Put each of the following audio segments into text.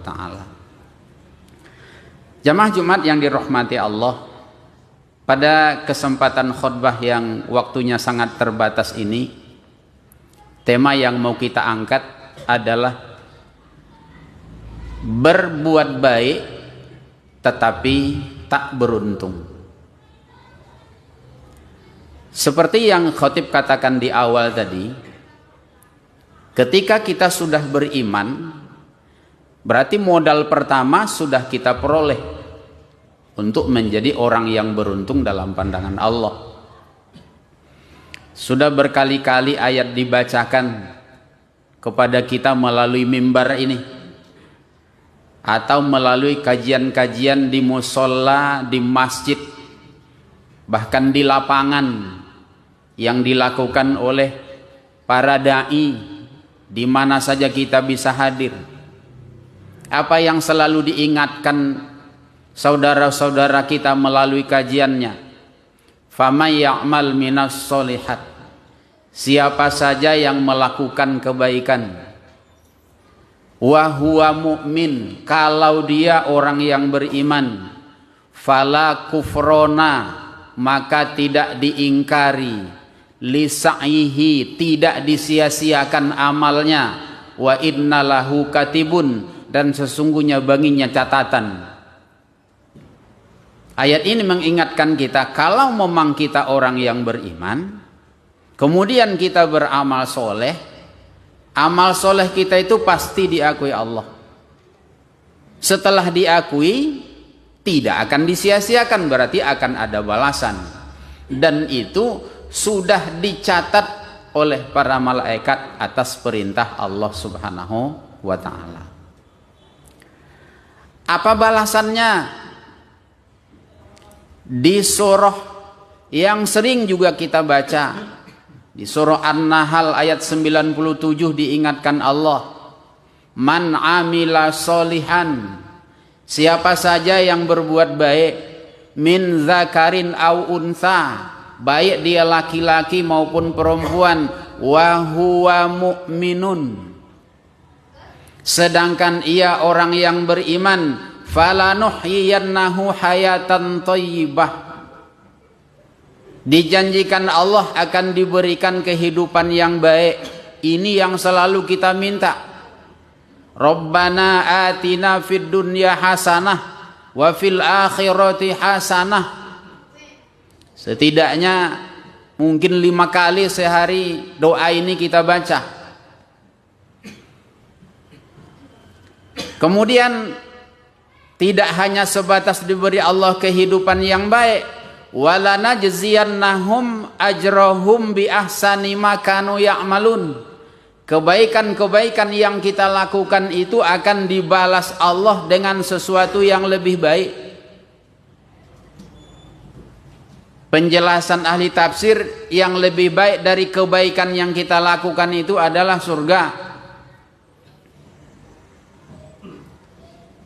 taala. Jamaah Jumat yang dirahmati Allah, pada kesempatan khutbah yang waktunya sangat terbatas ini, tema yang mau kita angkat adalah berbuat baik tetapi tak beruntung. Seperti yang khotib katakan di awal tadi, ketika kita sudah beriman, berarti modal pertama sudah kita peroleh untuk menjadi orang yang beruntung dalam pandangan Allah. Sudah berkali-kali ayat dibacakan kepada kita melalui mimbar ini, atau melalui kajian-kajian di musola, di masjid, bahkan di lapangan yang dilakukan oleh para dai, di mana saja kita bisa hadir. Apa yang selalu diingatkan saudara-saudara kita melalui kajiannya, famay ya'mal minas solihat, siapa saja yang melakukan kebaikan, wa huwa mu'min, kalau dia orang yang beriman, fala kufrona, maka tidak diingkari, lisaihi, tidak disia-siakan amalnya, wa innalahu katibun, dan sesungguhnya baginya catatan. Ayat ini mengingatkan kita, kalau memang kita orang yang beriman, kemudian kita beramal soleh, amal soleh kita itu pasti diakui Allah. Setelah diakui, tidak akan disia-siakan, berarti akan ada balasan. Dan itu sudah dicatat oleh para malaikat atas perintah Allah Subhanahu wa ta'ala. Apa balasannya? Di surah yang sering juga kita baca, di surah An-Nahl ayat 97 diingatkan Allah, man amila solihan, siapa saja yang berbuat baik, min zakarin au unsa, baik dia laki-laki maupun perempuan, wa huwa mu'minun, sedangkan ia orang yang beriman, falanuhyiyannahu hayatan thayyibah, dijanjikan Allah akan diberikan kehidupan yang baik. Ini yang selalu kita minta. Rabbana atina fid dunya hasanah wa fil akhirati hasanah. Setidaknya mungkin 5 kali sehari doa ini kita baca. Kemudian tidak hanya sebatas diberi Allah kehidupan yang baik, wala najziyannahum ajrahum bi ahsani ma kanu ya'malun. Kebaikan-kebaikan yang kita lakukan itu akan dibalas Allah dengan sesuatu yang lebih baik. Penjelasan ahli tafsir, yang lebih baik dari kebaikan yang kita lakukan itu adalah surga.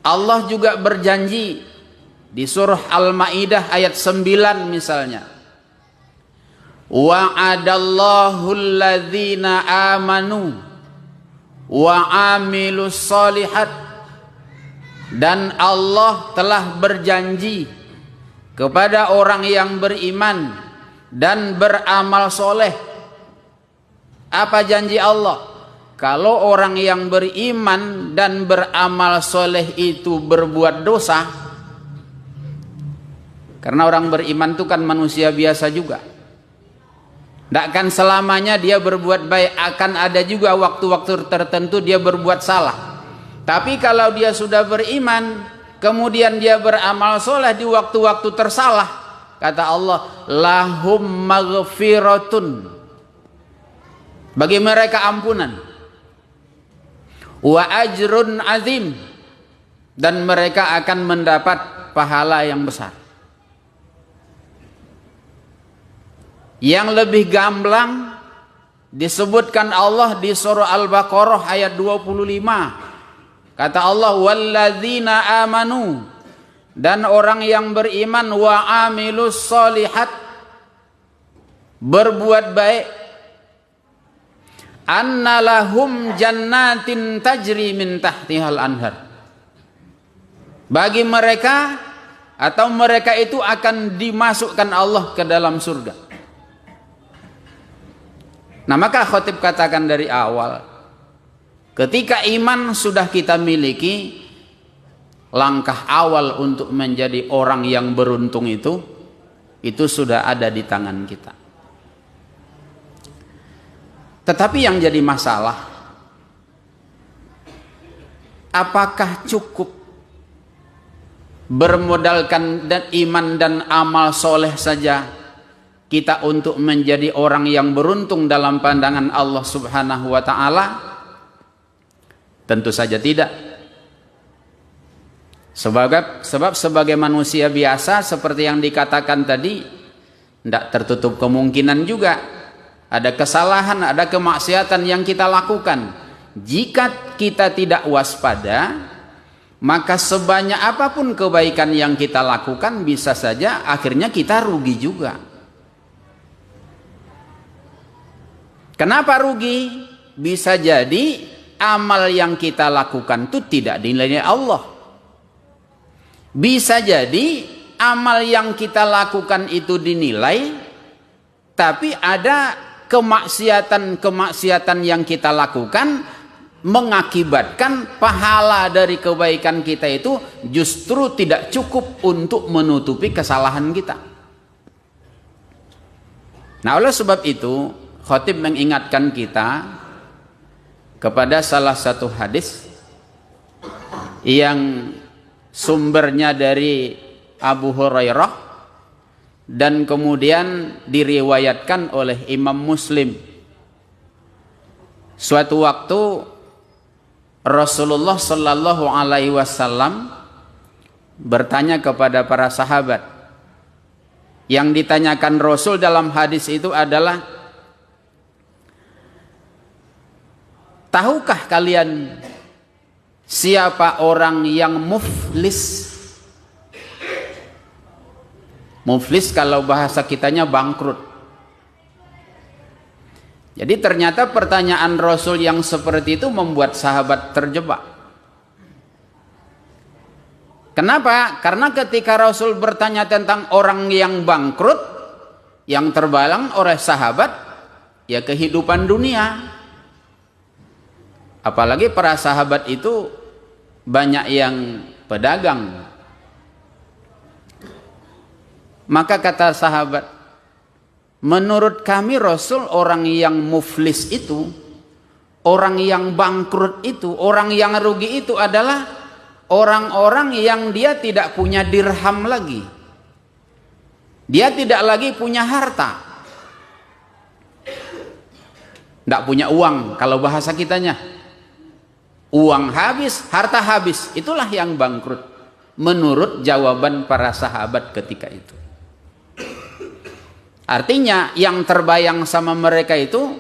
Allah juga berjanji di surah Al-Maidah ayat 9 misalnya, wa'adallahu alladhina amanu wa amilus solihat, dan Allah telah berjanji kepada orang yang beriman dan beramal soleh. Apa janji Allah? Kalau orang yang beriman dan beramal soleh itu berbuat dosa, karena orang beriman itu kan manusia biasa juga, tidak akan selamanya dia berbuat baik, akan ada juga waktu-waktu tertentu dia berbuat salah. Tapi kalau dia sudah beriman, kemudian dia beramal soleh di waktu-waktu tersalah, kata Allah, lahum maghfiratun, bagi mereka ampunan, wa ajrun azim, dan mereka akan mendapat pahala yang besar. Yang lebih gamblang disebutkan Allah di surah Al-Baqarah ayat 25. Kata Allah, walladzina amanu, dan orang yang beriman, wa amilus solihat, berbuat baik, annalahum jannatin tajri min tahtihal anhar, bagi mereka, atau mereka itu akan dimasukkan Allah ke dalam surga. Nah, maka khotib katakan dari awal, ketika iman sudah kita miliki, langkah awal untuk menjadi orang yang beruntung itu sudah ada di tangan kita. Tetapi yang jadi masalah, apakah cukup bermodalkan dan iman dan amal soleh saja kita untuk menjadi orang yang beruntung dalam pandangan Allah Subhanahu wa ta'ala? Tentu saja tidak. Sebab sebagai manusia biasa, seperti yang dikatakan tadi, tidak tertutup kemungkinan juga ada kesalahan, ada kemaksiatan yang kita lakukan. Jika kita tidak waspada, maka sebanyak apapun kebaikan yang kita lakukan, bisa saja akhirnya kita rugi juga. Kenapa rugi? Bisa jadi amal yang kita lakukan itu tidak dinilai Allah. Bisa jadi amal yang kita lakukan itu dinilai, tapi ada kemaksiatan yang kita lakukan mengakibatkan pahala dari kebaikan kita itu justru tidak cukup untuk menutupi kesalahan kita. Nah, oleh sebab itu khotib mengingatkan kita kepada salah satu hadis yang sumbernya dari Abu Hurairah dan kemudian diriwayatkan oleh Imam Muslim. Suatu waktu Rasulullah Sallallahu Alaihi Wasallam bertanya kepada para sahabat. Yang ditanyakan Rasul dalam hadis itu adalah, tahukah kalian siapa orang yang muflis? Muflis kalau bahasa kitanya bangkrut. Jadi ternyata pertanyaan Rasul yang seperti itu membuat sahabat terjebak. Kenapa? Karena ketika Rasul bertanya tentang orang yang bangkrut, yang terbalang oleh sahabat ya kehidupan dunia. Apalagi para sahabat itu banyak yang pedagang. Maka kata sahabat, menurut kami Rasul, orang yang muflis itu, orang yang bangkrut itu, orang yang rugi itu adalah orang-orang yang dia tidak punya dirham lagi. Dia tidak lagi punya harta. Tidak punya uang kalau bahasa kitanya. Uang habis, harta habis. Itulah yang bangkrut. Menurut jawaban para sahabat ketika itu. Artinya yang terbayang sama mereka itu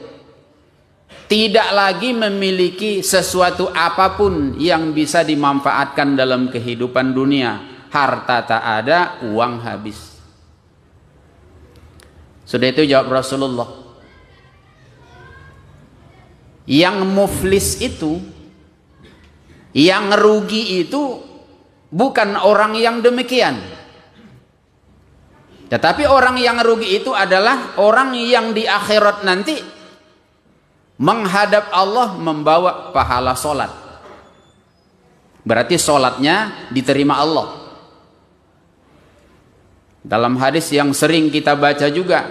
tidak lagi memiliki sesuatu apapun yang bisa dimanfaatkan dalam kehidupan dunia. Harta tak ada, uang habis. Sudah itu jawab Rasulullah. Yang muflis itu, yang rugi itu bukan orang yang demikian. Tetapi orang yang rugi itu adalah orang yang di akhirat nanti menghadap Allah membawa pahala solat. Berarti solatnya diterima Allah. Dalam hadis yang sering kita baca juga,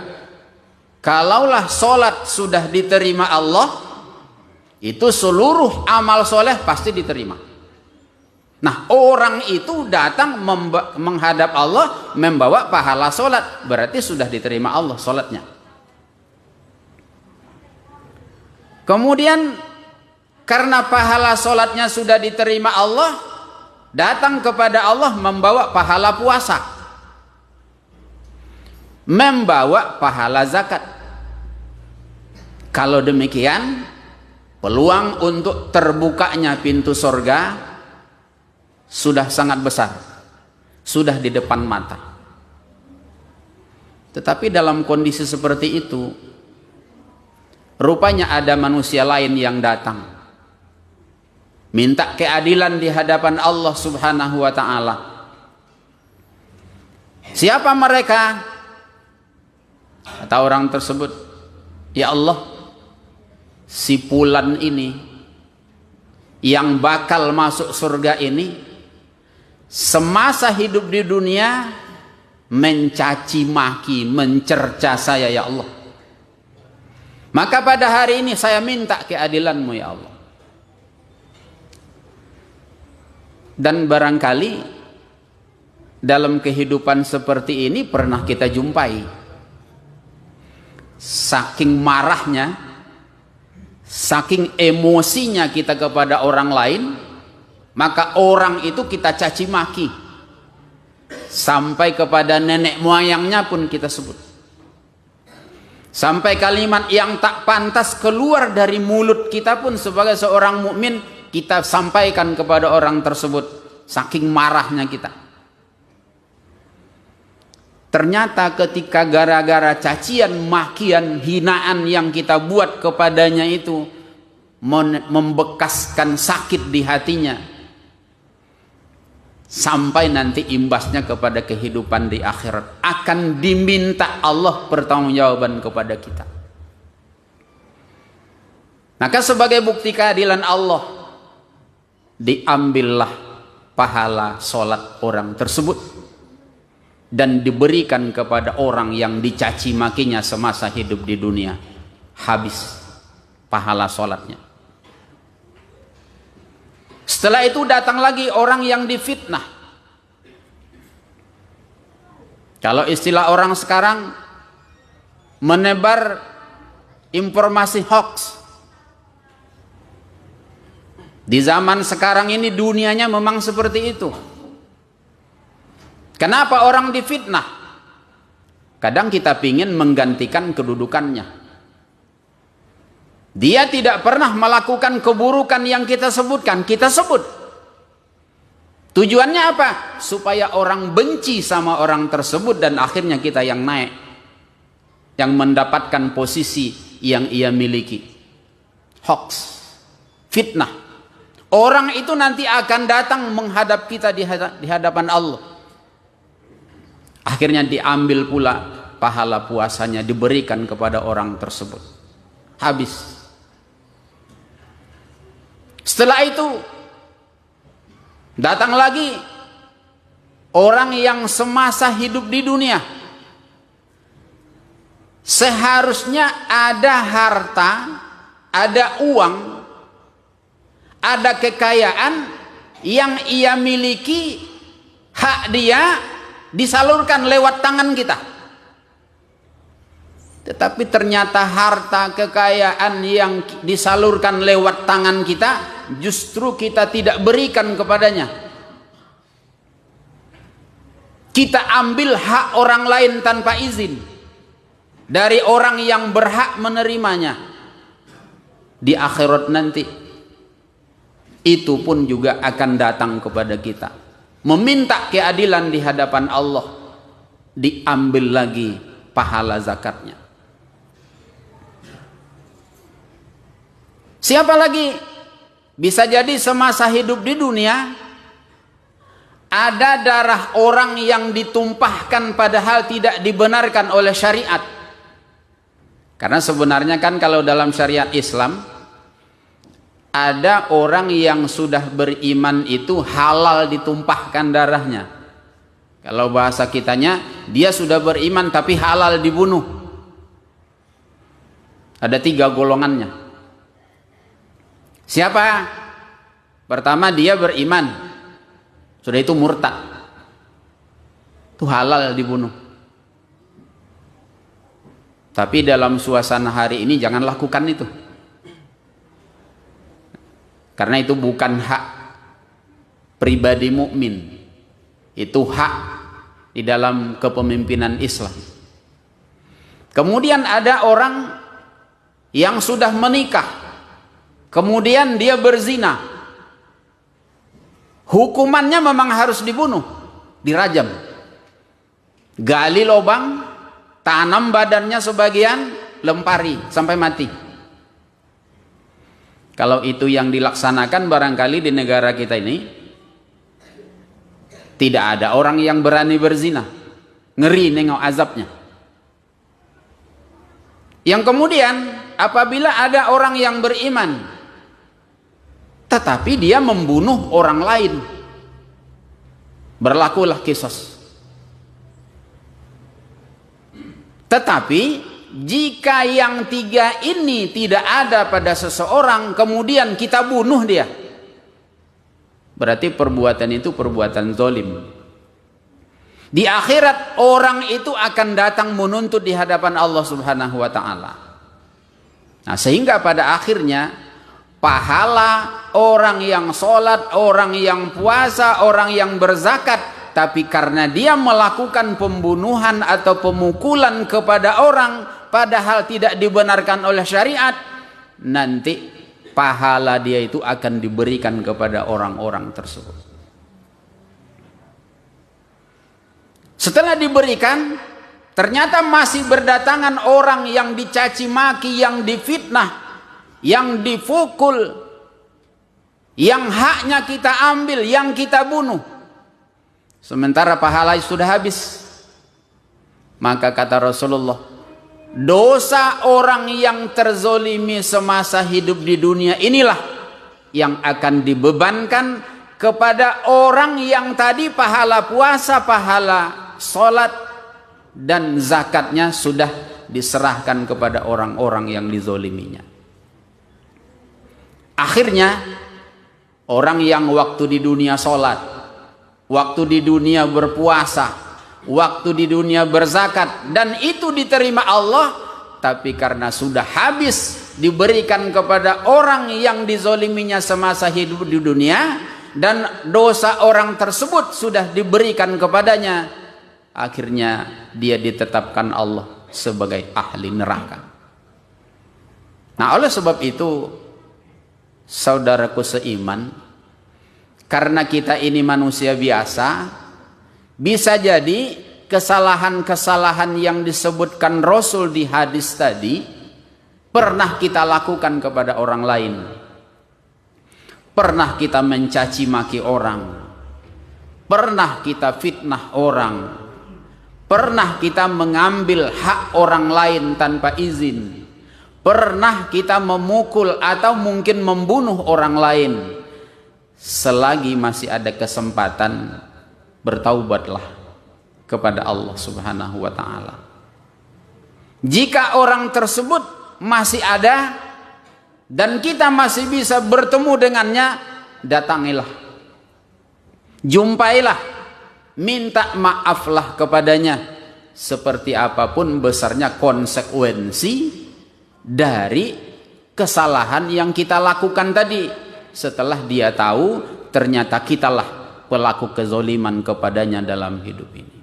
kalaulah solat sudah diterima Allah, itu seluruh amal soleh pasti diterima. Nah, orang itu datang menghadap Allah membawa pahala solat, berarti sudah diterima Allah solatnya. Kemudian karena pahala solatnya sudah diterima Allah, datang kepada Allah membawa pahala puasa, membawa pahala zakat. Kalau demikian, peluang untuk terbukanya pintu surga sudah sangat besar, sudah di depan mata. Tetapi dalam kondisi seperti itu, rupanya ada manusia lain yang datang. minta keadilan di hadapan Allah Subhanahu wa taala. Siapa mereka? Kata orang tersebut, ya Allah, si fulan ini yang bakal masuk surga ini semasa hidup di dunia mencaci maki, mencerca saya ya Allah. Maka pada hari ini saya minta keadilan-Mu ya Allah. Dan barangkali dalam kehidupan seperti ini pernah kita jumpai. Saking marahnya, saking emosinya kita kepada orang lain, maka orang itu kita caci maki. Sampai kepada nenek moyangnya pun kita sebut. Sampai kalimat yang tak pantas keluar dari mulut kita pun sebagai seorang mukmin kita sampaikan kepada orang tersebut, saking marahnya kita. Ternyata ketika gara-gara cacian, makian, hinaan yang kita buat kepadanya itu membekaskan sakit di hatinya, sampai nanti imbasnya kepada kehidupan di akhirat akan diminta Allah pertanggungjawaban kepada kita. Maka sebagai bukti keadilan Allah, diambillah pahala sholat orang tersebut dan diberikan kepada orang yang dicaci makinya semasa hidup di dunia. Habis pahala sholatnya. Setelah itu datang lagi orang yang difitnah. Kalau istilah orang sekarang, menebar informasi hoax. Di zaman sekarang ini dunianya memang seperti itu. Kenapa orang difitnah? Kadang kita ingin menggantikan kedudukannya. Dia tidak pernah melakukan keburukan yang kita sebutkan, kita sebut. Tujuannya apa? Supaya orang benci sama orang tersebut dan akhirnya kita yang naik, yang mendapatkan posisi yang ia miliki. Hoax, fitnah. Orang itu nanti akan datang menghadap kita di hadapan Allah. Akhirnya diambil pula pahala puasanya, diberikan kepada orang tersebut. Habis. Setelah itu datang lagi orang yang semasa hidup di dunia seharusnya ada harta, ada uang, ada kekayaan yang ia miliki, hak dia disalurkan lewat tangan kita. Tetapi ternyata harta kekayaan yang disalurkan lewat tangan kita justru kita tidak berikan kepadanya. Kita ambil hak orang lain tanpa izin dari orang yang berhak menerimanya. Di akhirat nanti itu pun juga akan datang kepada kita, meminta keadilan di hadapan Allah, diambil lagi pahala zakatnya. Siapa lagi? Bisa jadi semasa hidup di dunia ada darah orang yang ditumpahkan padahal tidak dibenarkan oleh syariat. Karena sebenarnya kan kalau dalam syariat Islam ada orang yang sudah beriman itu halal ditumpahkan darahnya. Kalau bahasa kitanya, dia sudah beriman tapi halal dibunuh. Ada 3 golongannya. Siapa? Pertama, dia beriman, sudah itu murtad, itu halal dibunuh. Tapi dalam suasana hari ini jangan lakukan itu. Karena itu bukan hak pribadi mukmin, itu hak di dalam kepemimpinan Islam. Kemudian ada orang yang sudah menikah, kemudian dia berzina, hukumannya memang harus dibunuh, dirajam, gali lubang, tanam badannya sebagian, lempari sampai mati. Kalau itu yang dilaksanakan, barangkali di negara kita ini tidak ada orang yang berani berzina. Ngeri nengok azabnya. Yang kemudian, apabila ada orang yang beriman tetapi dia membunuh orang lain, berlakulah kisos. Tetapi jika yang tiga ini tidak ada pada seseorang, kemudian kita bunuh dia, berarti perbuatan itu perbuatan zalim. Di akhirat orang itu akan datang menuntut di hadapan Allah Subhanahu wa taala. Nah, sehingga pada akhirnya pahala orang yang sholat, orang yang puasa, orang yang berzakat, tapi karena dia melakukan pembunuhan atau pemukulan kepada orang padahal tidak dibenarkan oleh syariat, nanti pahala dia itu akan diberikan kepada orang-orang tersebut. Setelah diberikan, ternyata masih berdatangan orang yang dicaci maki, yang difitnah, yang dipukul, yang haknya kita ambil, yang kita bunuh, sementara pahala sudah habis. Maka kata Rasulullah, dosa orang yang terzolimi semasa hidup di dunia inilah yang akan dibebankan kepada orang yang tadi pahala puasa, pahala sholat dan zakatnya sudah diserahkan kepada orang-orang yang dizoliminya. Akhirnya orang yang waktu di dunia sholat, waktu di dunia berpuasa, waktu di dunia berzakat, dan itu diterima Allah, tapi karena sudah habis diberikan kepada orang yang dizoliminya semasa hidup di dunia, dan dosa orang tersebut sudah diberikan kepadanya, akhirnya dia ditetapkan Allah sebagai ahli neraka. Nah, oleh sebab itu saudaraku seiman, karena kita ini manusia biasa, bisa jadi kesalahan-kesalahan yang disebutkan Rasul di hadis tadi pernah kita lakukan kepada orang lain. Pernah kita mencaci maki orang, pernah kita fitnah orang, pernah kita mengambil hak orang lain tanpa izin, pernah kita memukul atau mungkin membunuh orang lain. Selagi masih ada kesempatan, bertaubatlah kepada Allah Subhanahu wa taala. Jika orang tersebut masih ada dan kita masih bisa bertemu dengannya, datangilah, jumpailah, minta maaflah kepadanya, seperti apapun besarnya konsekuensi dari kesalahan yang kita lakukan tadi. Setelah dia tahu ternyata kitalah pelaku kezoliman kepadanya dalam hidup ini.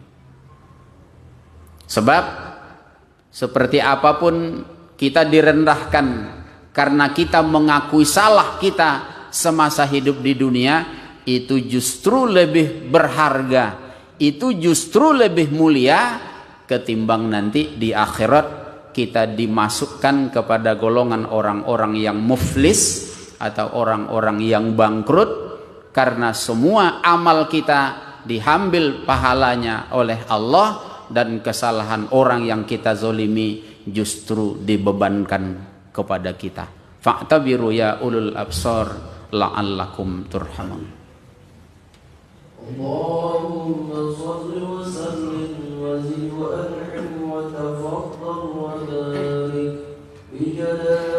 Sebab seperti apapun kita direndahkan karena kita mengakui salah kita semasa hidup di dunia, itu justru lebih berharga, itu justru lebih mulia ketimbang nanti di akhirat kita dimasukkan kepada golongan orang-orang yang muflis atau orang-orang yang bangkrut, karena semua amal kita diambil pahalanya oleh Allah dan kesalahan orang yang kita zolimi justru dibebankan kepada kita. Fa'tabiru ya ulul absar la'allakum turhamun. Allahumma shalli wa sallim wa zid wa an'im wa tafaddal wa barik bi jalali